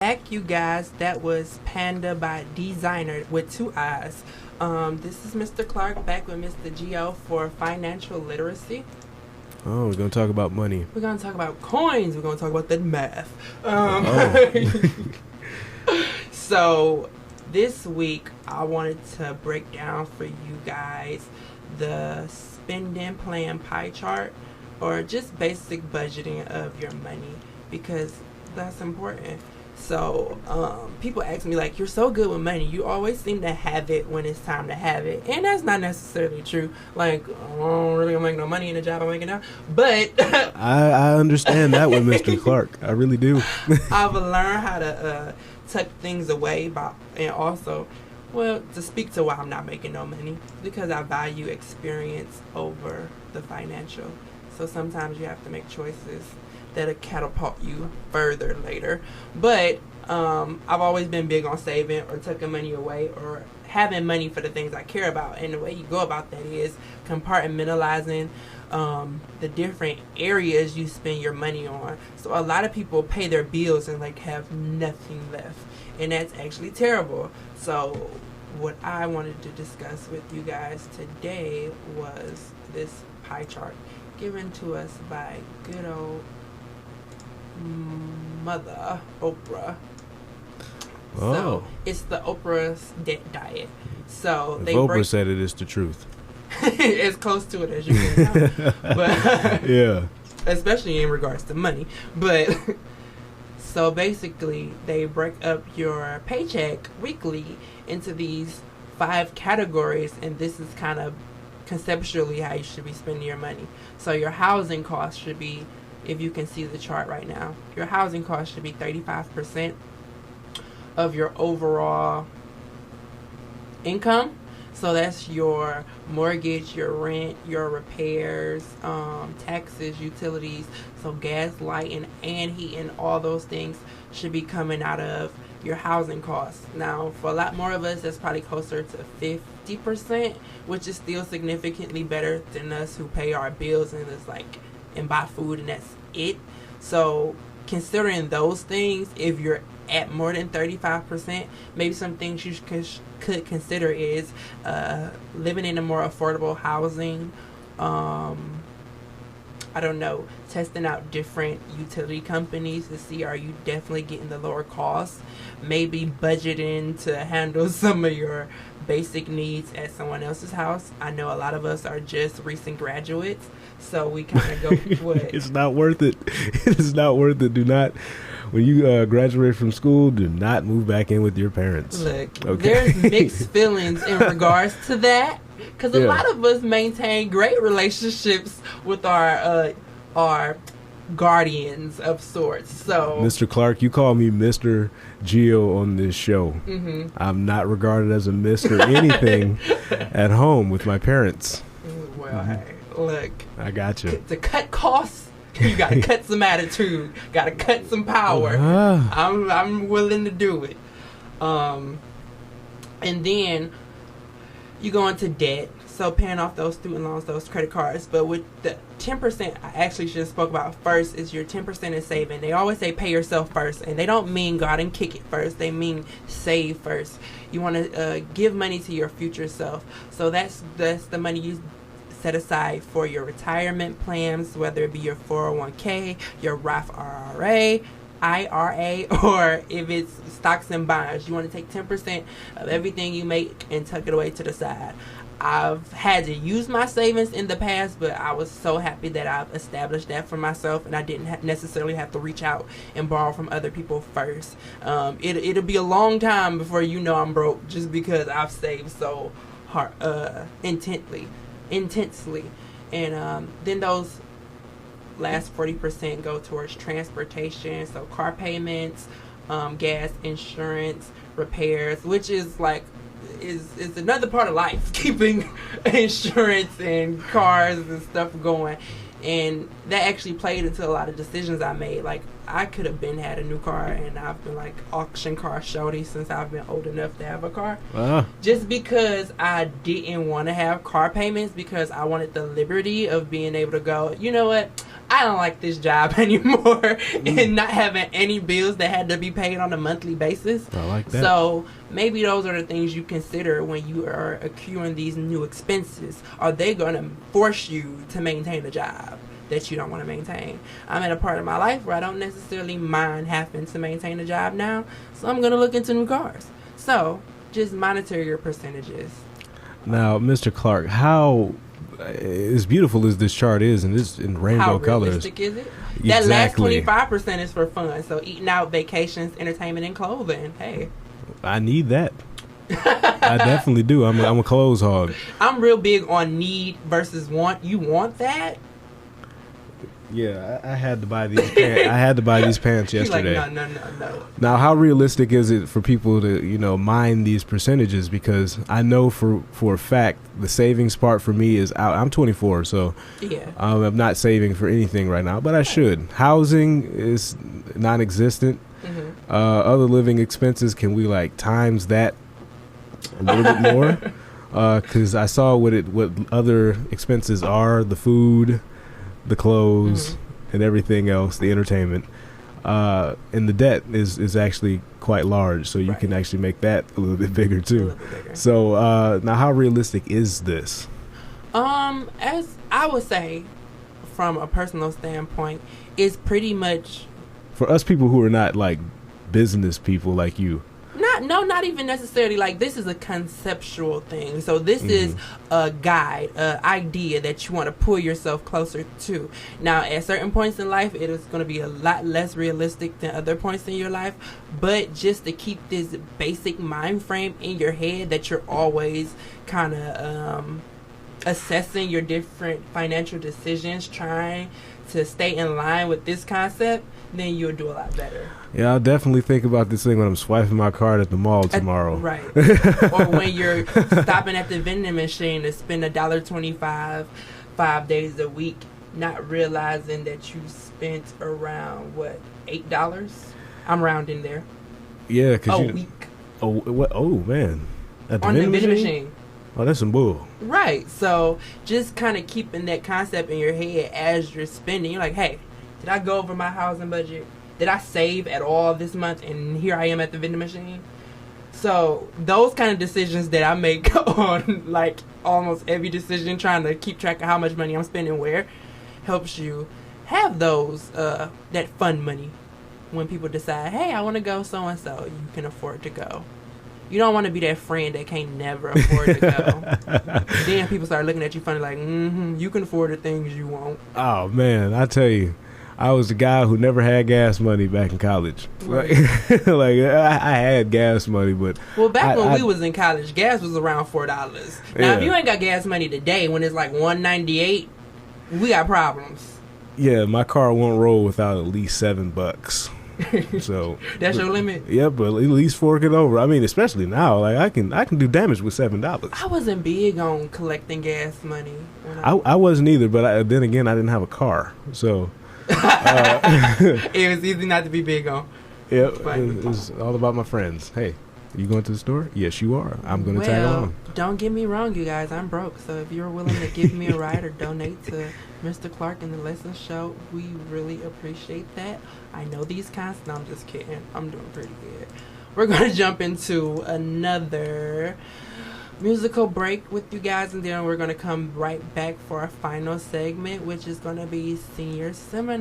back, you guys. That was Panda by Designer with two eyes. This is Mr. Clark back with Mr. Geo for financial literacy. Oh, we're going to talk about money. We're going to talk about coins. We're going to talk about the math. So this week, I wanted to break down for you guys the spending plan pie chart, or just basic budgeting of your money, because that's important. So people ask me, like, you're so good with money, you always seem to have it when it's time to have it, and that's not necessarily true. Like, I don't really make no money in the job I'm making now, but I understand that with Mr. Clark. I really do. I've learned how to tuck things away and also, well, to speak to why I'm not making no money, because I value experience over the financial. So sometimes you have to make choices that'll catapult you further later. But I've always been big on saving or tucking money away or having money for the things I care about. And the way you go about that is compartmentalizing the different areas you spend your money on. So a lot of people pay their bills and like have nothing left, and that's actually terrible. So what I wanted to discuss with you guys today was this pie chart given to us by good old Mother Oprah. Oh. So it's the Oprah's debt diet. So if Oprah said it, it's the truth. As close to it as you can know. But yeah, especially in regards to money. But so basically they break up your paycheck weekly into these 5 categories, and this is kind of conceptually how you should be spending your money. So your housing cost should be, if you can see the chart right now, your housing cost should be 35% of your overall income. So that's your mortgage, your rent, your repairs, taxes, utilities. So gas, lighting, and heating, all those things should be coming out of your housing costs. Now, for a lot more of us, that's probably closer to 50%, which is still significantly better than us who pay our bills and buy food and that's it. So considering those things, if you're at more than 35%, maybe some things you could consider is living in a more affordable housing. I don't know, testing out different utility companies to see, are you definitely getting the lower costs? Maybe budgeting to handle some of your basic needs at someone else's house. I know a lot of us are just recent graduates, so we kind of go what? It's not worth it. It is not worth it. Do not, when you graduate from school, do not move back in with your parents. Look, okay? There's mixed feelings in regards to that, because a lot of us maintain great relationships with our guardians of sorts. So, Mr. Clark, you call me Mr. Geo on this show. Mm-hmm. I'm not regarded as a Mr. anything at home with my parents. Well, hey, look, I got you. To cut costs, you got to cut some attitude, got to cut some power. I'm willing to do it. And then you go into debt, so paying off those student loans, those credit cards. But with the 10%, I actually should have spoke about first, is your 10% is saving. They always say pay yourself first, and they don't mean go out and kick it first. They mean save first. You want to give money to your future self. So that's the money you set aside for your retirement plans, whether it be your 401k, your Roth IRA, or if it's stocks and bonds. You want to take 10% of everything you make and tuck it away to the side. I've had to use my savings in the past, but I was so happy that I've established that for myself, and I didn't necessarily have to reach out and borrow from other people first. It'll be a long time before you know I'm broke, just because I've saved so hard, intensely. And then those last 40% go towards transportation, so car payments, gas, insurance, repairs, which is like is another part of life, keeping insurance and cars and stuff going. And that actually played into a lot of decisions I made. Like, I could have had a new car, and I've been like auction car shorty since I've been old enough to have a car. Just because I didn't want to have car payments, because I wanted the liberty of being able to go, you know what, I don't like this job anymore, and not having any bills that had to be paid on a monthly basis. I like that. So maybe those are the things you consider when you are accruing these new expenses. Are they going to force you to maintain a job that you don't want to maintain? I'm at a part of my life where I don't necessarily mind having to maintain a job now, so I'm going to look into new cars. So just monitor your percentages. Now, Mr. Clark, how as beautiful as this chart is, and this in rainbow colors. How realistic is it? Exactly. That last 25% is for fun. So eating out, vacations, entertainment, and clothing. Hey. I need that. I definitely do. I'm a clothes hog. I'm real big on need versus want. You want that? Yeah, I had to buy these pants. I had to buy these pants yesterday. Like, no. Now, how realistic is it for people to, mind these percentages? Because I know for a fact the savings part for me is out. I'm 24, so yeah. I'm not saving for anything right now, but I should. Housing is non-existent. Mm-hmm. Other living expenses, can we times that a little bit more? Because I saw what other expenses are: the food, the clothes, and everything else, the entertainment, and the debt is actually quite large, so you can actually make that a little bit bigger too. So now, how realistic is this? As I would say, from a personal standpoint, is pretty much for us people who are not business people like you. Not even necessarily. This is a conceptual thing. So this is a guide, an idea that you want to pull yourself closer to. Now, at certain points in life, it is going to be a lot less realistic than other points in your life. But just to keep this basic mind frame in your head that you're always kind of assessing your different financial decisions, trying to stay in line with this concept, then you'll do a lot better. Yeah, I'll definitely think about this thing when I'm swiping my card at the mall tomorrow. Right. Or when you're stopping at the vending machine to spend $1.25 5 days a week, not realizing that you spent around, $8? I'm rounding there. Yeah, because a week. Oh, what? Oh, man. At the on the vending machine. Oh, that's some bull. Right. So just kind of keeping that concept in your head as you're spending. You're like, hey, did I go over my housing budget? Did I save at all this month? And here I am at the vending machine. So those kind of decisions that I make on almost every decision, trying to keep track of how much money I'm spending where, helps you have those that fun money when people decide, hey, I want to go so and so. You can afford to go. You don't want to be that friend that can't never afford to go. Then people start looking at you funny you can afford the things you want. Oh, man, I tell you, I was the guy who never had gas money back in college. Right. I had gas money, but... Well, back when we was in college, gas was around $4. Now, if you ain't got gas money today, when it's $1.98, we got problems. Yeah, my car won't roll without at least $7. So that's your limit. Yeah, but at least fork it over. I mean, especially now, I can do damage with $7. I wasn't big on collecting gas money. I wasn't either, but then again, I didn't have a car, so it was easy not to be big on. Yeah, it's all about my friends. Hey, you going to the store? Yes, you are. I'm going to tag along. Don't get me wrong, you guys. I'm broke, so if you're willing to give me a ride or donate to Mr. Clark and the Lesson Show, we really appreciate that. I know these kinds. No, I'm just kidding. I'm doing pretty good. We're going to jump into another musical break with you guys, and then we're going to come right back for our final segment, which is going to be Senior Seminar.